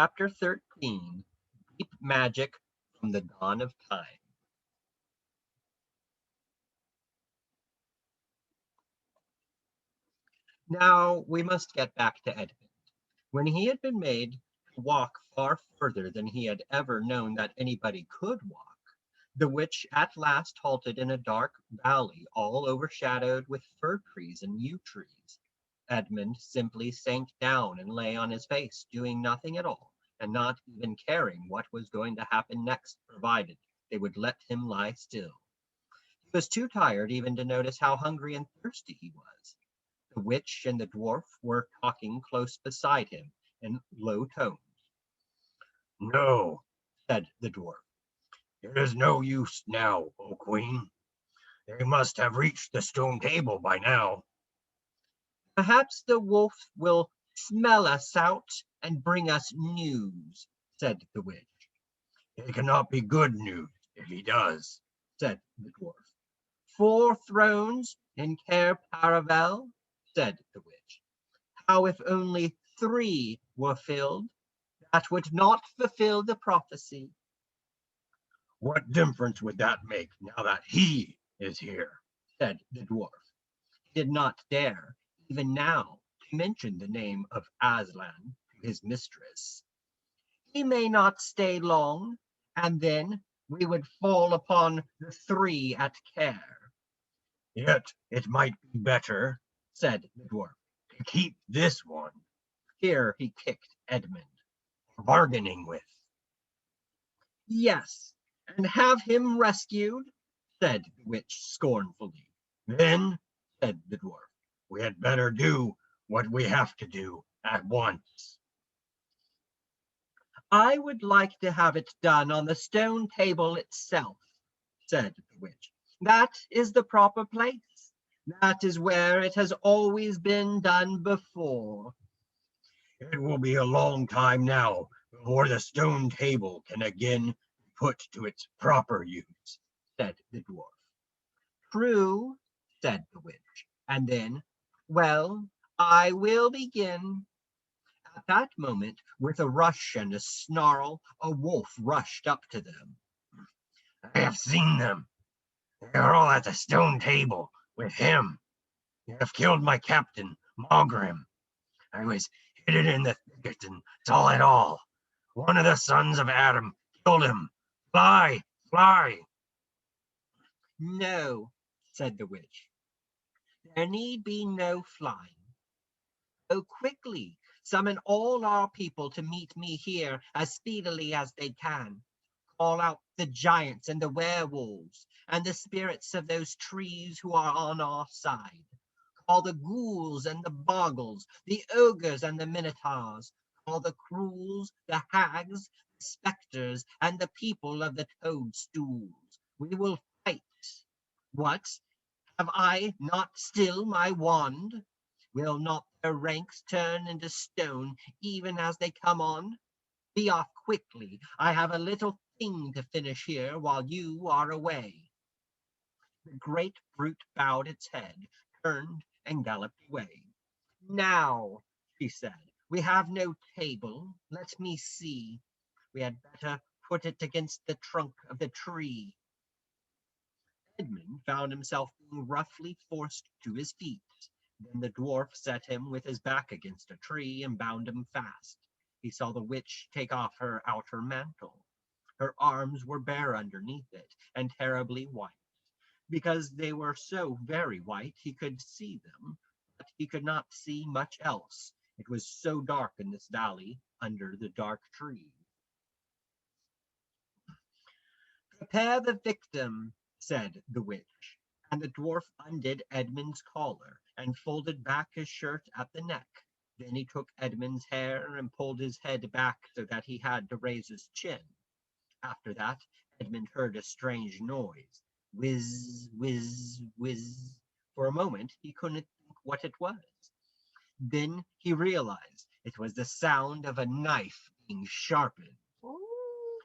Chapter 13, Deep Magic from the Dawn of Time. Now we must get back to Edmund. When he had been made to walk far further than he had ever known that anybody could walk, the witch at last halted in a dark valley all overshadowed with fir trees and yew trees. Edmund simply sank down and lay on his face, doing nothing at all, and not even caring what was going to happen next, provided they would let him lie still. He was too tired even to notice how hungry and thirsty he was. The witch and the dwarf were talking close beside him in low tones. "No," said the dwarf, "it is no use now, O Queen. They must have reached the stone table by now." "Perhaps the wolf will smell us out and bring us news," said the witch. "It cannot be good news if he does," said the dwarf. "Four thrones in Cair Paravel," said the witch. "How if only three were filled? That would not fulfill the prophecy." "What difference would that make now that he is here?" said the dwarf. He did not dare, even now, to mention the name of Aslan to his mistress. "He may not stay long, and then we would fall upon the three at Cair." "Yet it might be better," said the dwarf, "to keep this one." Here he kicked Edmund. "Bargaining with." "Yes, and have him rescued," said the witch scornfully. "Then," said the dwarf, "we had better do what we have to do at once." "I would like to have it done on the stone table itself," said the witch. "That is the proper place. That is where it has always been done before." "It will be a long time now before the stone table can again be put to its proper use," said the dwarf. "True," said the witch, and then, "Well, I will begin." At that moment, with a rush and a snarl, a wolf rushed up to them. "I have seen them. They are all at the stone table with him. They have killed my captain, Malgrim. I was hidden in the thicket and saw it all. One of the sons of Adam killed him. Fly, fly." "No," said the witch. "There need be no flying. Go quickly, summon all our people to meet me here as speedily as they can. Call out the giants and the werewolves, and the spirits of those trees who are on our side. Call the ghouls and the bogles, the ogres and the minotaurs. Call the cruels, the hags, the spectres, and the people of the toadstools. We will fight. What? Have I not still my wand? Will not their ranks turn into stone even as they come on? Be off quickly. I have a little thing to finish here while you are away." The great brute bowed its head, turned, and galloped away. "Now," she said, "we have no table. Let me see. We had better put it against the trunk of the tree." Edmund found himself being roughly forced to his feet. Then the dwarf set him with his back against a tree and bound him fast. He saw the witch take off her outer mantle. Her arms were bare underneath it, and terribly white. Because they were so very white, he could see them, but he could not see much else. It was so dark in this valley under the dark trees. "Prepare the victim," said the witch, and the dwarf undid Edmund's collar and folded back his shirt at the neck. Then he took Edmund's hair and pulled his head back so that he had to raise his chin. After that, Edmund heard a strange noise. Whiz, whiz, whiz. For a moment he couldn't think what it was. Then he realized it was the sound of a knife being sharpened.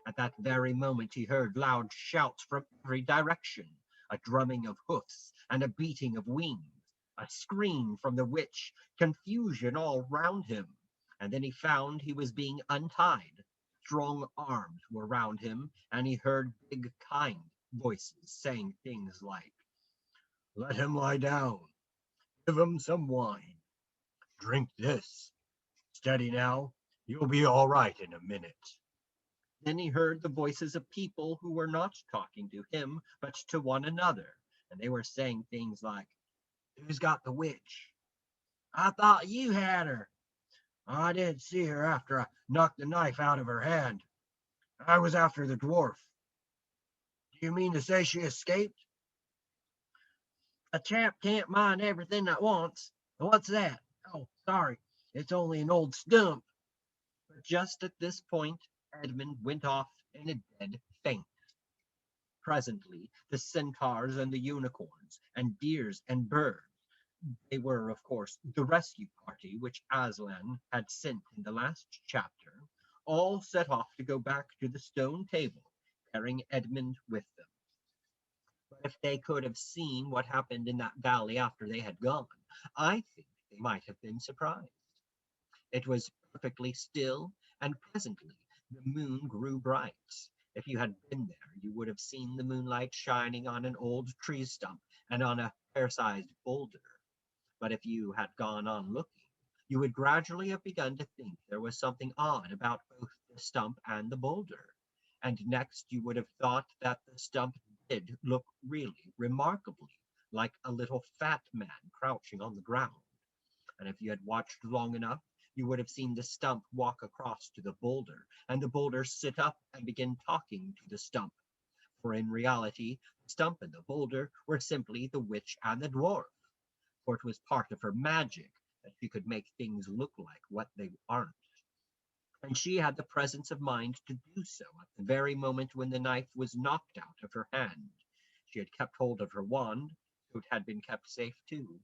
At that very moment he heard loud shouts from every direction, a drumming of hoofs and a beating of wings, a scream from the witch, confusion all round him. and then he found he was being untied. Strong arms were round him, and he heard big, kind voices saying things like, "Let him lie down. Give him some wine. Drink this. Steady now. You'll be all right in a minute." Then he heard the voices of people who were not talking to him, but to one another, and they were saying things like, "Who's got the witch? I thought you had her. I didn't see her after I knocked the knife out of her hand. I was after the dwarf. Do you mean to say she escaped?" "A chap can't mind everything at once. What's that? Oh, sorry, it's only an old stump." But just at this point, Edmund went off in a dead faint. Presently, the centaurs and the unicorns, and deers and birds, they were, of course, the rescue party which Aslan had sent in the last chapter, all set off to go back to the stone table, bearing Edmund with them. But if they could have seen what happened in that valley after they had gone, I think they might have been surprised. It was perfectly still, and presently the moon grew bright. If you had been there, you would have seen the moonlight shining on an old tree stump and on a fair-sized boulder. But if you had gone on looking, you would gradually have begun to think there was something odd about both the stump and the boulder. And next you would have thought that the stump did look really remarkably like a little fat man crouching on the ground. And if you had watched long enough, you would have seen the stump walk across to the boulder, and the boulder sit up and begin talking to the stump. For in reality, the stump and the boulder were simply the witch and the dwarf, for it was part of her magic that she could make things look like what they aren't. And she had the presence of mind to do so at the very moment when the knife was knocked out of her hand. She had kept hold of her wand, so it had been kept safe too.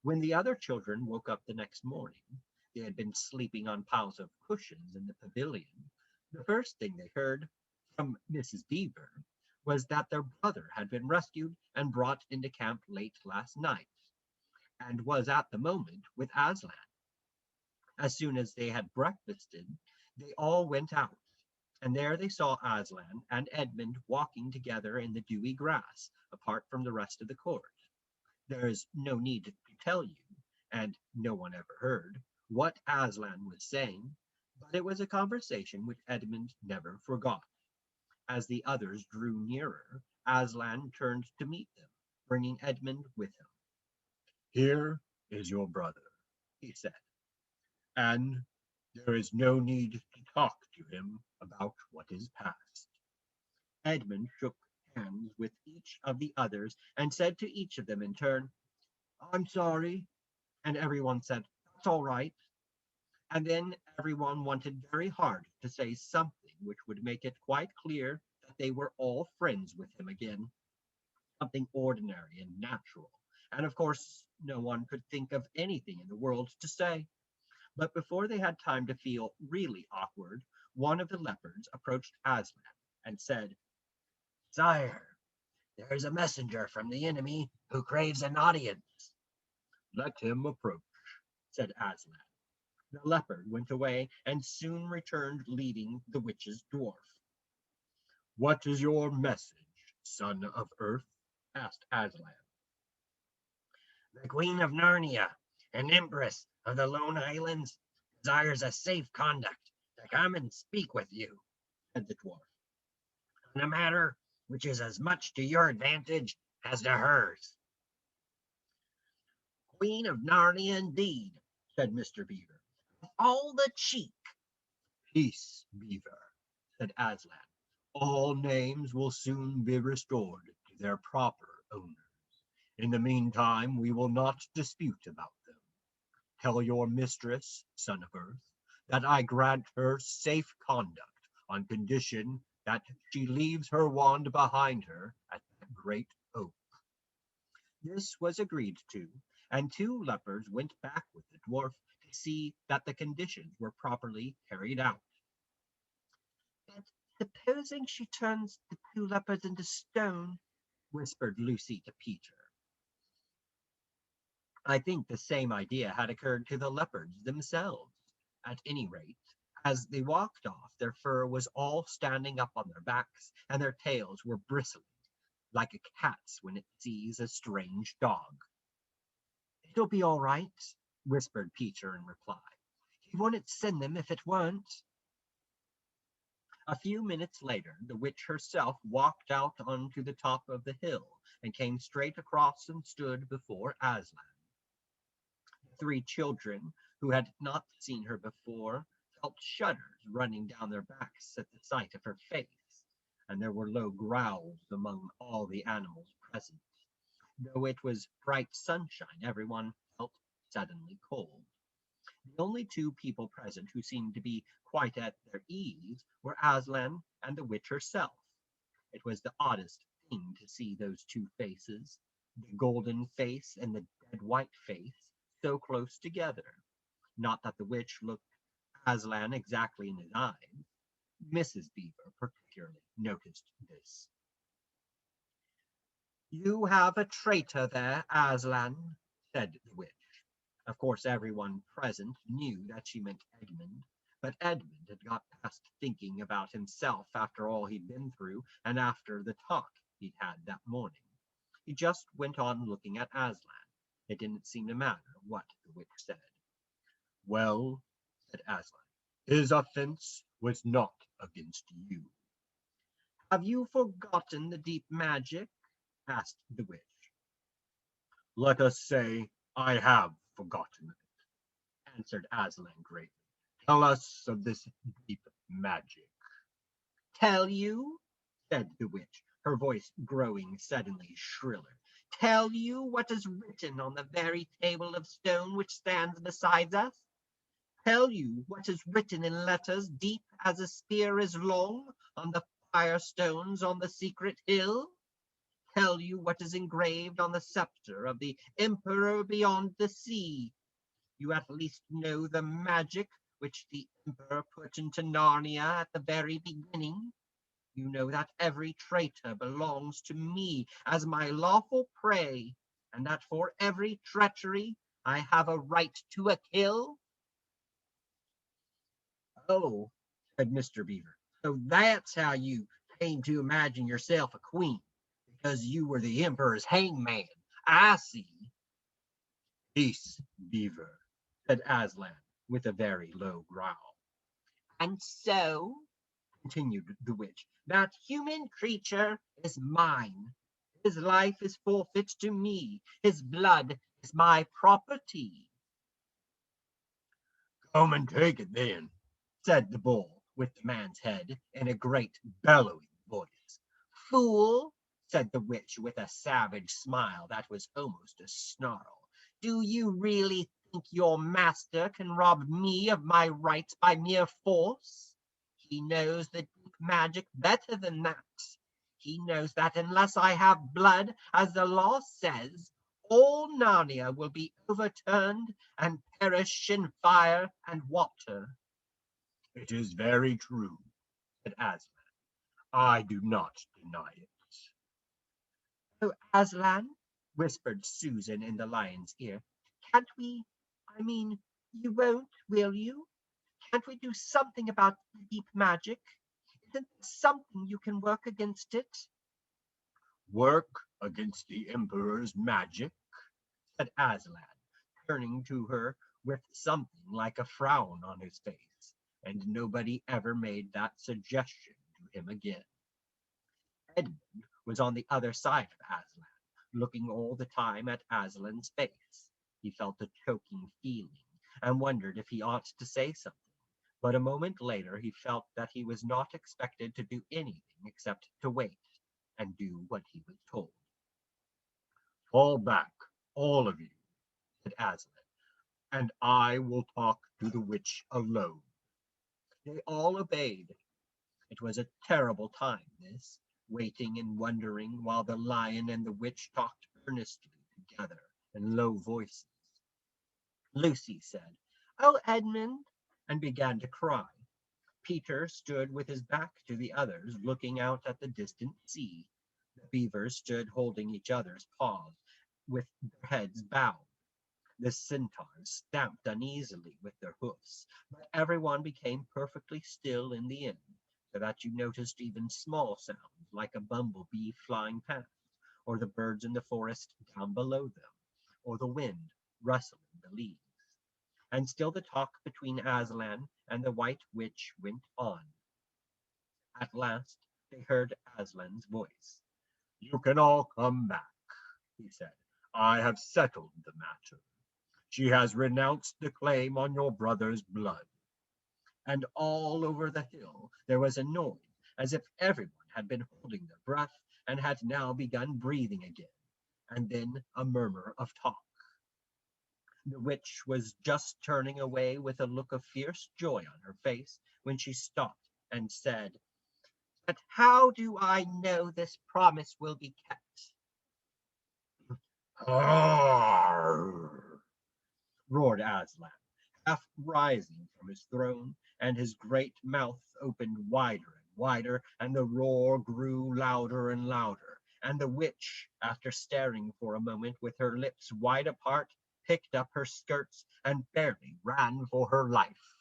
When the other children woke up the next morning, they had been sleeping on piles of cushions in the pavilion. The first thing they heard from Mrs. Beaver was that their brother had been rescued and brought into camp late last night, and was at the moment with Aslan. As soon as they had breakfasted, they all went out, and there they saw Aslan and Edmund walking together in the dewy grass, apart from the rest of the court. There is no need to tell you, and no one ever heard, what Aslan was saying, but it was a conversation which Edmund never forgot. As the others drew nearer, Aslan turned to meet them, bringing Edmund with him. "Here is your brother," he said, "and there is no need to talk to him about what is past." Edmund shook hands with each of the others and said to each of them in turn, "I'm sorry," and everyone said, "That's all right." And then everyone wanted very hard to say something which would make it quite clear that they were all friends with him again, something ordinary and natural. And of course, no one could think of anything in the world to say. But before they had time to feel really awkward, one of the leopards approached Aslan and said, "Sire, there is a messenger from the enemy who craves an audience." "Let him approach," said Aslan. The leopard went away and soon returned leading the witch's dwarf. "What is your message, son of earth?" asked Aslan. "The Queen of Narnia, and Empress of the Lone Islands, desires a safe conduct to come and speak with you," said the dwarf, "on a matter which is as much to your advantage as to hers." "Queen of Narnia, indeed," said Mr. Beaver. "All the cheek." "Peace, Beaver," said Aslan. "All names will soon be restored to their proper owners. In the meantime, we will not dispute about them. Tell your mistress, son of earth, that I grant her safe conduct on condition that she leaves her wand behind her at that great oak." This was agreed to, and two leopards went back with the dwarf to see that the conditions were properly carried out. "But supposing she turns the two leopards into stone," whispered Lucy to Peter. I think the same idea had occurred to the leopards themselves. At any rate, as they walked off, their fur was all standing up on their backs, and their tails were bristling, like a cat's when it sees a strange dog. "It'll be all right," whispered Peter in reply. "He wouldn't send them if it weren't." A few minutes later, the witch herself walked out onto the top of the hill and came straight across and stood before Aslan. The three children, who had not seen her before, felt shudders running down their backs at the sight of her face, and there were low growls among all the animals present. Though it was bright sunshine, everyone felt suddenly cold. The only two people present who seemed to be quite at their ease were Aslan and the witch herself. It was the oddest thing to see those two faces, the golden face and the dead white face, so close together. Not that the witch looked Aslan exactly in his eyes. Mrs. Beaver particularly noticed this. "You have a traitor there, Aslan," said the witch. Of course, everyone present knew that she meant Edmund, but Edmund had got past thinking about himself after all he'd been through and after the talk he'd had that morning. He just went on looking at Aslan. It didn't seem to matter what the witch said. "Well," said Aslan, "his offense was not against you." "Have you forgotten the deep magic?" asked the witch. "Let us say I have forgotten it," answered Aslan gravely. "Tell us of this deep magic." "Tell you?" said the witch, her voice growing suddenly shriller. "Tell you what is written on the very table of stone which stands beside us? Tell you what is written in letters deep as a spear is long on the firestones on the secret hill? Tell you what is engraved on the scepter of the Emperor beyond the sea? You at least know the magic which the Emperor put into Narnia at the very beginning. You know that every traitor belongs to me as my lawful prey, and that for every treachery I have a right to a kill." "Oh," said Mr. Beaver, "so that's how you came to imagine yourself a queen, because you were the Emperor's hangman. I see." "Peace, Beaver," said Aslan, with a very low growl. "And so," continued the witch, "that human creature is mine. His life is forfeit to me. His blood is my property." "Come and take it then," said the bull with the man's head, in a great bellowing voice. "Fool," said the witch with a savage smile that was almost a snarl, "do you really think your master can rob me of my rights by mere force? He knows the deep magic better than that. He knows that unless I have blood, as the law says, all Narnia will be overturned and perish in fire and water." "It is very true," said Aslan. "I do not deny it." "Oh, Aslan," whispered Susan in the lion's ear, "can't we, I mean, you won't, will you? Can't we do something about the deep magic? Isn't there something you can work against it?" "Work against the Emperor's magic?" said Aslan, turning to her with something like a frown on his face, and nobody ever made that suggestion to him again. Edmund was on the other side of Aslan, looking all the time at Aslan's face. He felt a choking feeling, and wondered if he ought to say something, but a moment later he felt that he was not expected to do anything except to wait and do what he was told. "Fall back, all of you," said Aslan, "and I will talk to the witch alone." They all obeyed. It was a terrible time, this, waiting and wondering while the lion and the witch talked earnestly together in low voices. Lucy said, "Oh, Edmund," and began to cry. Peter stood with his back to the others, looking out at the distant sea. The beavers stood holding each other's paws, with their heads bowed. The centaurs stamped uneasily with their hoofs, but everyone became perfectly still in the end, so that you noticed even small sounds like a bumblebee flying past, or the birds in the forest down below them, or the wind rustling the leaves. And still the talk between Aslan and the White Witch went on. At last they heard Aslan's voice. "You can all come back," he said. "I have settled the matter. She has renounced the claim on your brother's blood." And all over the hill there was a noise, as if everyone had been holding their breath and had now begun breathing again, and then a murmur of talk. The witch was just turning away with a look of fierce joy on her face when she stopped and said, "But how do I know this promise will be kept?" "Arr!" roared Aslan, half rising from his throne, and his great mouth opened wider and wider, and the roar grew louder and louder. And the witch, after staring for a moment with her lips wide apart, picked up her skirts and fairly ran for her life.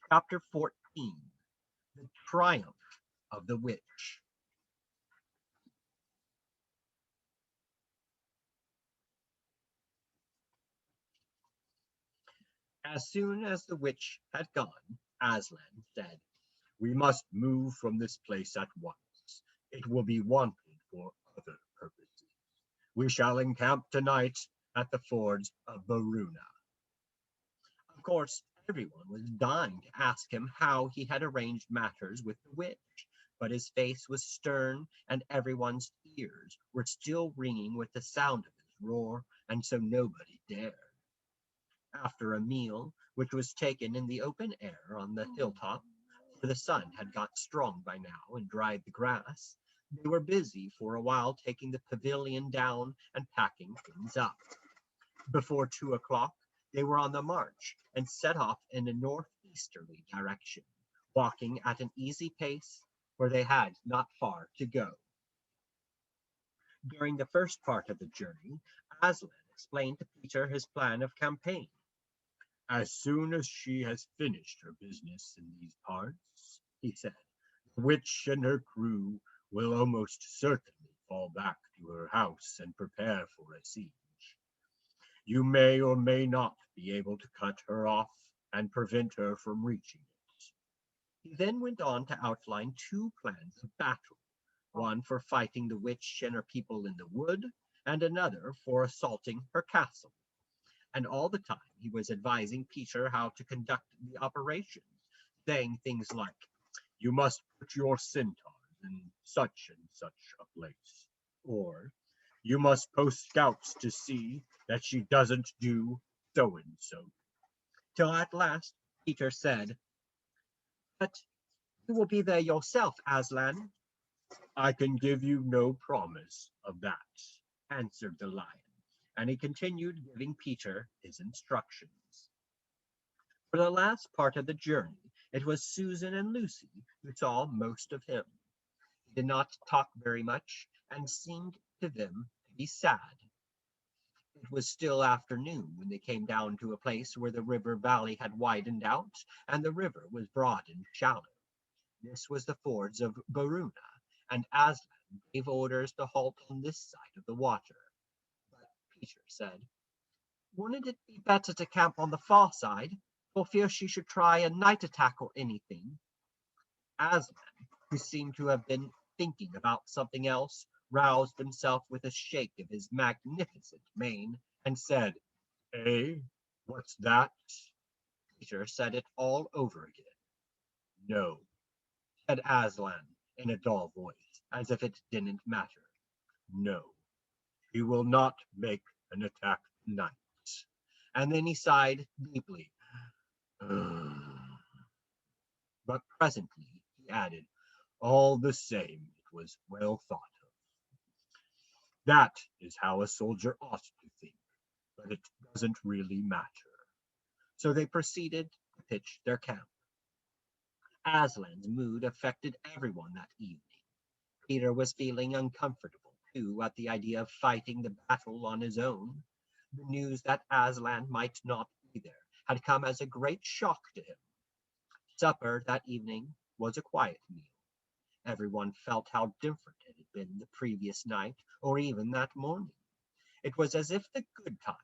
Chapter 14. The Triumph of the Witch. As soon as the witch had gone, Aslan said, "We must move from this place at once. It will be wanted for other purposes. We shall encamp tonight at the fords of Baruna." Of course, everyone was dying to ask him how he had arranged matters with the witch, but his face was stern, and everyone's ears were still ringing with the sound of his roar, and so nobody dared. After a meal, which was taken in the open air on the hilltop, for the sun had got strong by now and dried the grass, they were busy for a while taking the pavilion down and packing things up. Before 2 o'clock, they were on the march and set off in a northeasterly direction, walking at an easy pace, for they had not far to go. During the first part of the journey, Aslan explained to Peter his plan of campaign. "As soon as she has finished her business in these parts," he said, "the witch and her crew will almost certainly fall back to her house and prepare for a siege. You may or may not be able to cut her off and prevent her from reaching it." He then went on to outline two plans of battle, one for fighting the witch and her people in the wood, and another for assaulting her castle. And all the time he was advising Peter how to conduct the operations, saying things like, "You must put your centaurs in such and such a place," or "You must post scouts to see that she doesn't do so and so," till at last Peter said, "But you will be there yourself, Aslan." "I can give you no promise of that," answered the lion, and he continued giving Peter his instructions. For the last part of the journey, it was Susan and Lucy who saw most of him. He did not talk very much, and seemed to them to be sad. It was still afternoon when they came down to a place where the river valley had widened out, and the river was broad and shallow. This was the fords of Baruna, and Aslan gave orders to halt on this side of the water. But Peter said, "Wouldn't it be better to camp on the far side, for fear she should try a night attack or anything?" Aslan, who seemed to have been thinking about something else, roused himself with a shake of his magnificent mane, and said, "Eh? What's that?" Peter said it all over again. "No," said Aslan in a dull voice, as if it didn't matter. "No, he will not make an attack tonight." And then he sighed deeply. But presently he added, "All the same, it was well thought of. That is how a soldier ought to think, but it doesn't really matter." So they proceeded to pitch their camp. Aslan's mood affected everyone that evening. Peter was feeling uncomfortable, too at the idea of fighting the battle on his own. The news that Aslan might not be there had come as a great shock to him. Supper that evening was a quiet meal. Everyone felt how different it had been the previous night, or even that morning. It was as if the good times,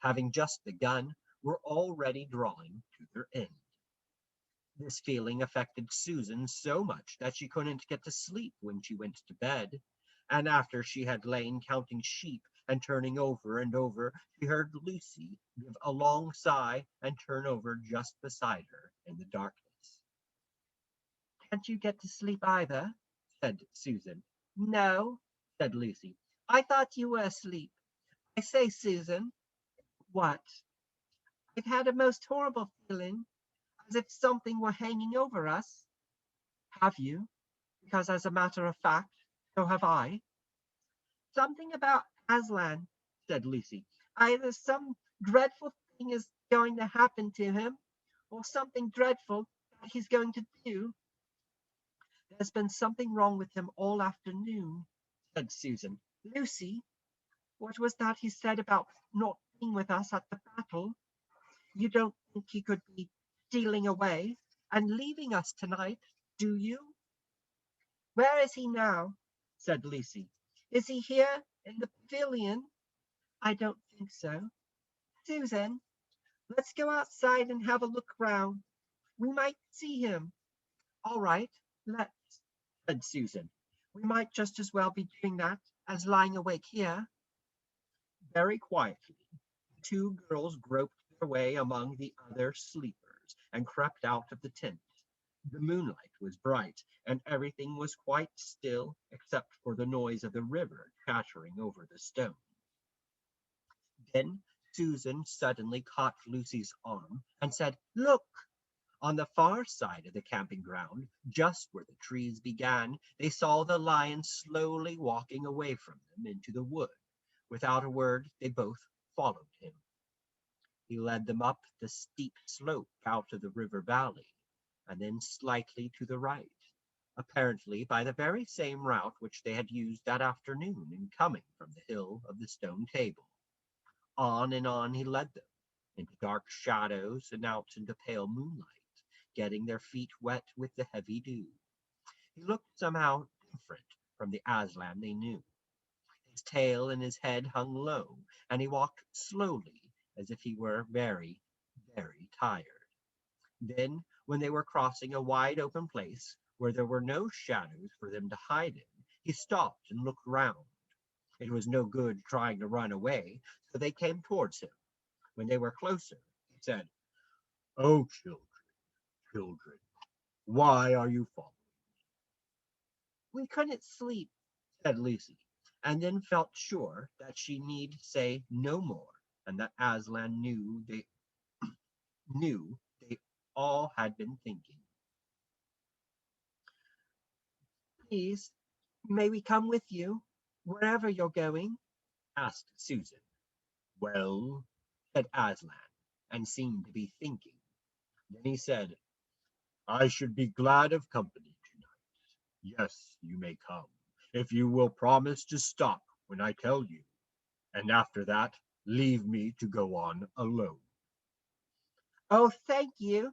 having just begun, were already drawing to their end. This feeling affected Susan so much that she couldn't get to sleep when she went to bed, and after she had lain counting sheep and turning over and over, she heard Lucy give a long sigh and turn over just beside her in the darkness. "Can't you get to sleep either?" said Susan. "No," said Lucy. "I thought you were asleep. I say, Susan." "What?" "I've had a most horrible feeling, as if something were hanging over us." "Have you? Because, as a matter of fact, so have I." "Something about Aslan," said Lucy. "Either some dreadful thing is going to happen to him, or something dreadful that he's going to do." "There's been something wrong with him all afternoon," said Susan. "Lucy, what was that he said about not being with us at the battle? You don't think he could be stealing away and leaving us tonight, do you?" "Where is he now?" said Lucy. "Is he here in the pavilion?" "I don't think so." "Susan, let's go outside and have a look round. We might see him." "All right, let's," said Susan. "We might just as well be doing that as lying awake here." Very quietly, the two girls groped their way among the other sleepers and crept out of the tent. The moonlight was bright, and everything was quite still except for the noise of the river chattering over the stone. Then Susan suddenly caught Lucy's arm and said, "Look!" On the far side of the camping ground, just where the trees began, they saw the lion slowly walking away from them into the wood. Without a word, they both followed him. He led them up the steep slope out of the river valley, and then slightly to the right, apparently by the very same route which they had used that afternoon in coming from the hill of the stone table. On and on he led them, into dark shadows and out into pale moonlight, getting their feet wet with the heavy dew. He looked somehow different from the Aslan they knew. His tail and his head hung low, and he walked slowly, as if he were very, very tired. Then, when they were crossing a wide open place, where there were no shadows for them to hide in, he stopped and looked round. It was no good trying to run away, so they came towards him. When they were closer, he said, "Oh, children, children, why are you following?" "We couldn't sleep," said Lucy, and then felt sure that she need say no more, and that Aslan knew they all had been thinking. "Please, may we come with you, wherever you're going?" asked Susan. "Well," said Aslan, and seemed to be thinking. Then he said, "I should be glad of company tonight. Yes, you may come, if you will promise to stop when I tell you, and after that leave me to go on alone." "Oh, thank you,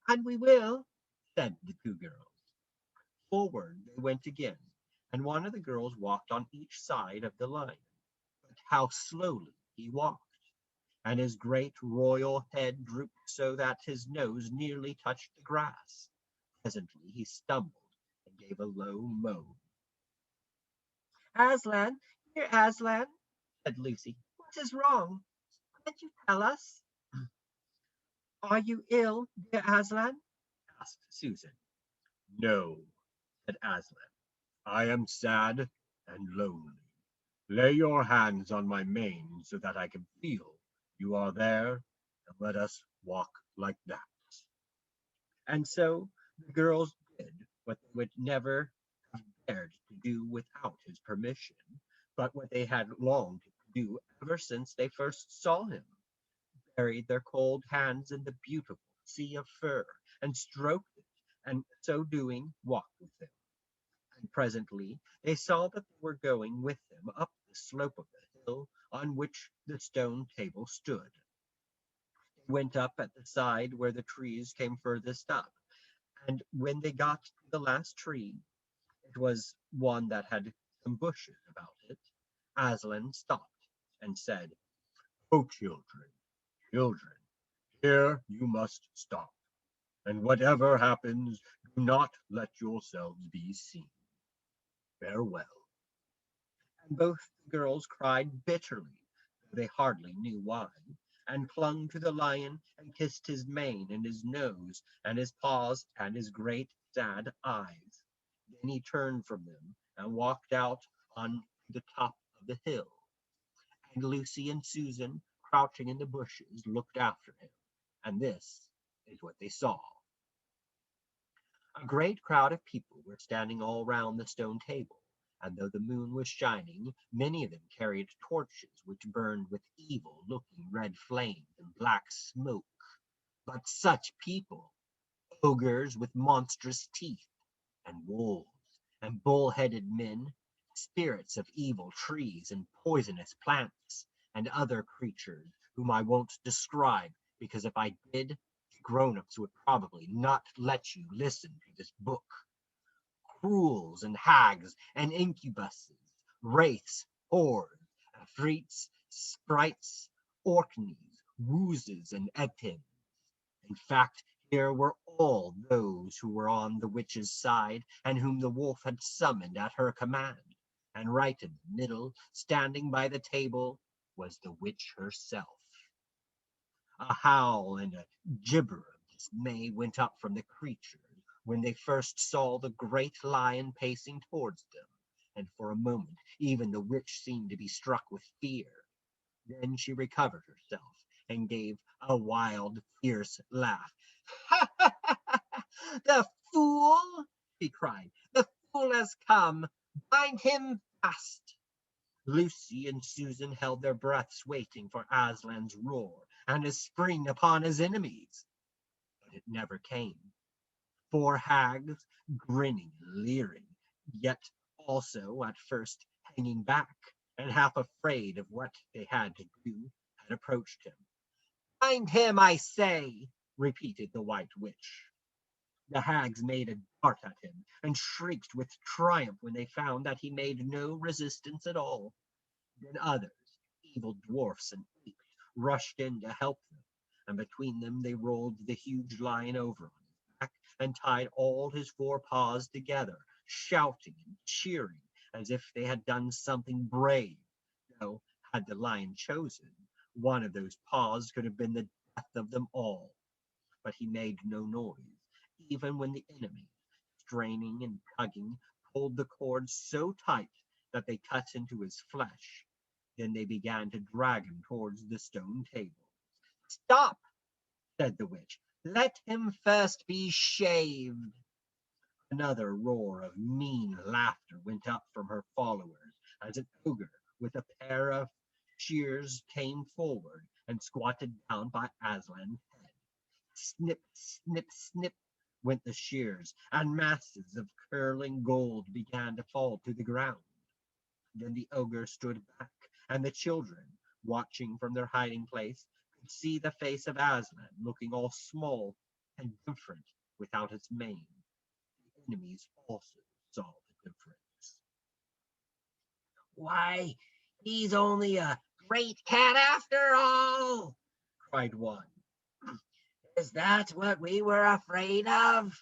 and we will," said the two girls. Forward they went again, and one of the girls walked on each side of the lion. But how slowly he walked! And his great royal head drooped so that his nose nearly touched the grass. Presently he stumbled and gave a low moan. "Aslan, dear Aslan," said Lucy, "what is wrong? Can't you tell us?" "Are you ill, dear Aslan?" asked Susan. "No," said Aslan. "I am sad and lonely. Lay your hands on my mane so that I can feel you are there, and let us walk like that." And so the girls did what they would never have dared to do without his permission, but what they had longed to do ever since they first saw him: buried their cold hands in the beautiful sea of fur and stroked it, and so doing walked with him. Presently they saw that they were going with them up the slope of the hill on which the stone table stood. They went up at the side where the trees came furthest up, and when they got to the last tree, it was one that had some bushes about it. Aslan stopped and said, "Oh, children, children, here you must stop, and whatever happens, do not let yourselves be seen. Farewell." And both the girls cried bitterly, though they hardly knew why, and clung to the lion and kissed his mane and his nose and his paws and his great sad eyes. Then he turned from them and walked out on the top of the hill, and Lucy and Susan, crouching in the bushes, looked after him. And this is what they saw. A great crowd of people were standing all round the stone table, and though the moon was shining, many of them carried torches which burned with evil-looking red flames and black smoke. But such people, ogres with monstrous teeth, and wolves, and bull-headed men, spirits of evil trees and poisonous plants, and other creatures whom I won't describe, because if I did, the grown-ups would probably not let you listen to this book. Cruels and hags and incubuses, wraiths, whores, afrits, sprites, orkneys, woozes, and etins. In fact, here were all those who were on the witch's side, and whom the wolf had summoned at her command. And right in the middle, standing by the table, was the witch herself. A howl and a gibber of dismay went up from the creatures when they first saw the great lion pacing towards them, and for a moment even the witch seemed to be struck with fear. Then she recovered herself and gave a wild, fierce laugh. "The fool!" she cried. "The fool has come! Bind him fast!" Lucy and Susan held their breaths, waiting for Aslan's roar and his spring upon his enemies. But it never came. Four hags, grinning and leering, yet also at first hanging back and half afraid of what they had to do, had approached him. "Find him, I say!" repeated the White Witch. The hags made a dart at him and shrieked with triumph when they found that he made no resistance at all. Then others, evil dwarfs and apes, rushed in to help them, and between them they rolled the huge lion over on his back and tied all his four paws together, shouting and cheering as if they had done something brave, though, had the lion chosen, one of those paws could have been the death of them all. But he made no noise, even when the enemy, straining and tugging, pulled the cord so tight that they cut into his flesh. Then they began to drag him towards the stone table. "Stop!" said the witch. "Let him first be shaved." Another roar of mean laughter went up from her followers as an ogre with a pair of shears came forward and squatted down by Aslan's head. Snip, snip, snip went the shears, and masses of curling gold began to fall to the ground. Then the ogre stood back, and the children, watching from their hiding place, could see the face of Aslan looking all small and different without its mane. The enemies also saw the difference. "Why, he's only a great cat after all!" cried one. "Is that what we were afraid of?"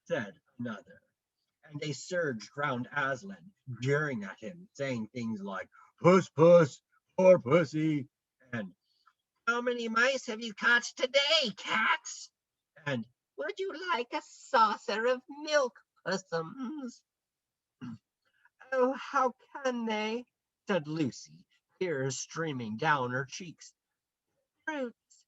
said another. And they surged round Aslan, jeering at him, saying things like, "Puss, puss, poor pussy," and "How many mice have you caught today, cats?" and "Would you like a saucer of milk, pussums?" "Oh, how can they?" said Lucy, tears streaming down her cheeks. "Brutes,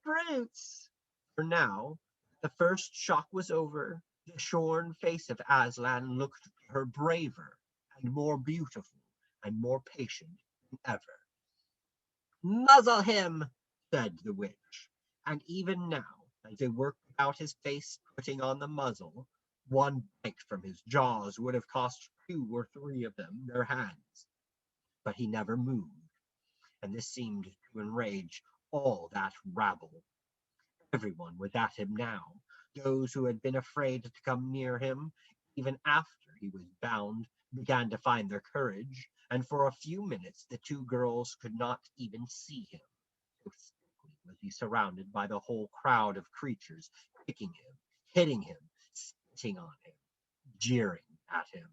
brutes!" For now the first shock was over. The shorn face of Aslan looked to her braver and more beautiful and more patient than ever. "Muzzle him!" said the witch. And even now, as they worked about his face, putting on the muzzle, One bite from his jaws would have cost 2 or 3 of them their hands. But he never moved, and this seemed to enrage all that rabble. Everyone was at him now. Those who had been afraid to come near him, even after he was bound, began to find their courage, and for a few minutes the 2 girls could not even see him. So thickly was he surrounded by the whole crowd of creatures, kicking him, hitting him, spitting on him, jeering at him.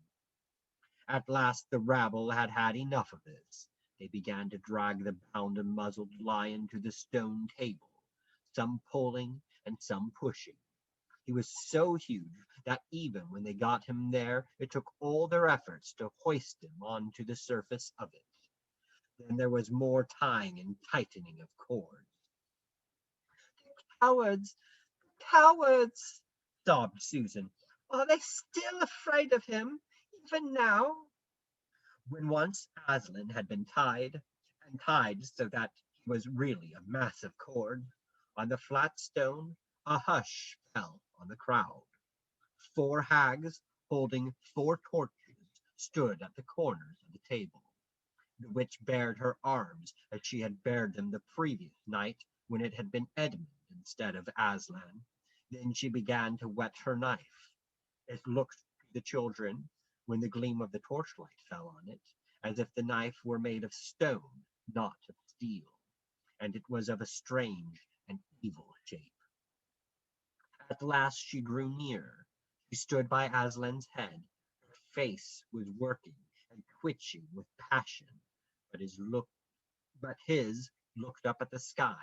At last the rabble had had enough of this. They began to drag the bound and muzzled lion to the stone table, some pulling and some pushing. He was so huge that even when they got him there, it took all their efforts to hoist him on to the surface of it. Then there was more tying and tightening of cords. Cowards, cowards, sobbed Susan. Are they still afraid of him, even now? When once Aslan had been tied, and tied so that he was really a mass of cord, on the flat stone a hush fell on the crowd. 4 hags, holding 4 torches, stood at the corners of the table. The witch bared her arms as she had bared them the previous night when it had been Edmund instead of Aslan. Then she began to whet her knife. It looked to the children, when the gleam of the torchlight fell on it, as if the knife were made of stone, not of steel, and it was of a strange and evil shape. At last she drew near. She stood by Aslan's head. Her face was working and twitching with passion, but his looked up at the sky,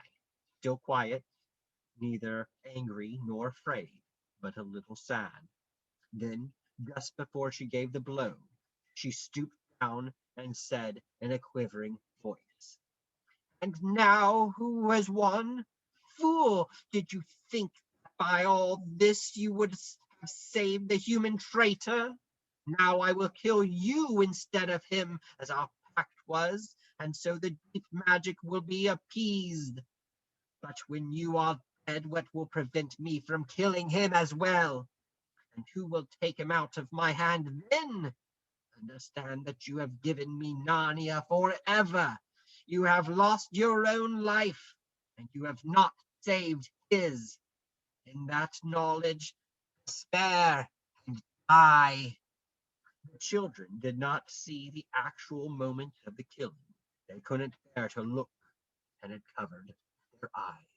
still quiet, neither angry nor afraid, but a little sad. Then, just before she gave the blow, she stooped down and said in a quivering voice, And now who has won? Fool, did you think that by all this you would have saved the human traitor? Now I will kill you instead of him, as our pact was, and so the deep magic will be appeased. But when you are dead, what will prevent me from killing him as well? And who will take him out of my hand then? Understand that you have given me Narnia forever. You have lost your own life, and you have not saved his. In that knowledge, despair and die. the children did not see the actual moment of the killing. They couldn't bear to look, and it covered their eyes.